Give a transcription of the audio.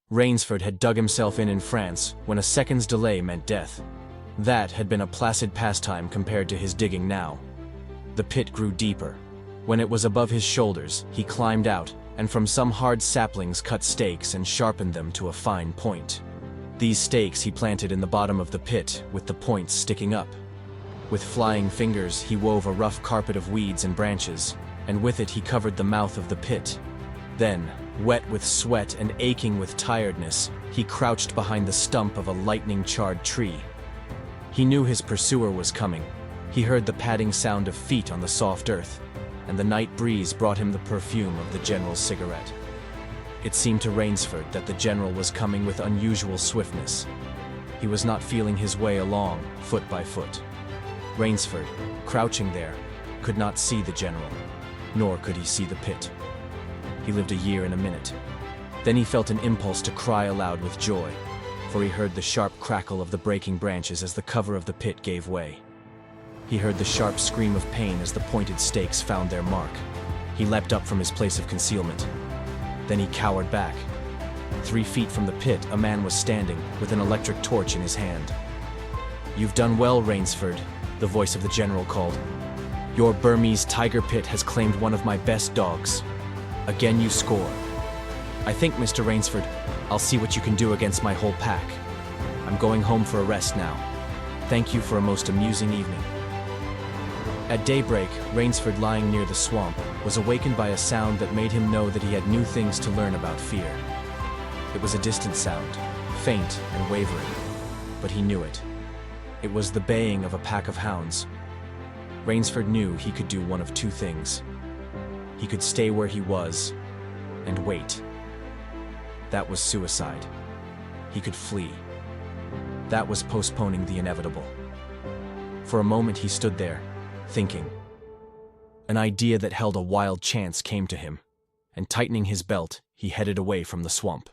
Rainsford had dug himself in France when a second's delay meant death. That had been a placid pastime compared to his digging now. The pit grew deeper. When it was above his shoulders, he climbed out, and from some hard saplings cut stakes and sharpened them to a fine point. These stakes he planted in the bottom of the pit, with the points sticking up. With flying fingers, he wove a rough carpet of weeds and branches, and with it he covered the mouth of the pit. Then, wet with sweat and aching with tiredness, he crouched behind the stump of a lightning-charred tree. He knew his pursuer was coming. He heard the padding sound of feet on the soft earth, and the night breeze brought him the perfume of the general's cigarette. It seemed to Rainsford that the general was coming with unusual swiftness. He was not feeling his way along, foot by foot. Rainsford, crouching there, could not see the general, nor could he see the pit. He lived a year and a minute. Then he felt an impulse to cry aloud with joy, for he heard the sharp crackle of the breaking branches as the cover of the pit gave way. He heard the sharp scream of pain as the pointed stakes found their mark. He leapt up from his place of concealment. Then he cowered back. 3 feet from the pit, a man was standing, with an electric torch in his hand. "You've done well, Rainsford," the voice of the general called. "Your Burmese tiger pit has claimed one of my best dogs. Again you score. I think, Mr. Rainsford, I'll see what you can do against my whole pack. I'm going home for a rest now. Thank you for a most amusing evening." At daybreak, Rainsford, lying near the swamp, was awakened by a sound that made him know that he had new things to learn about fear. It was a distant sound, faint and wavering, but he knew it. It was the baying of a pack of hounds. Rainsford knew he could do one of 2 things. He could stay where he was and wait. That was suicide. He could flee. That was postponing the inevitable. For a moment he stood there, thinking. An idea that held a wild chance came to him, and tightening his belt, he headed away from the swamp.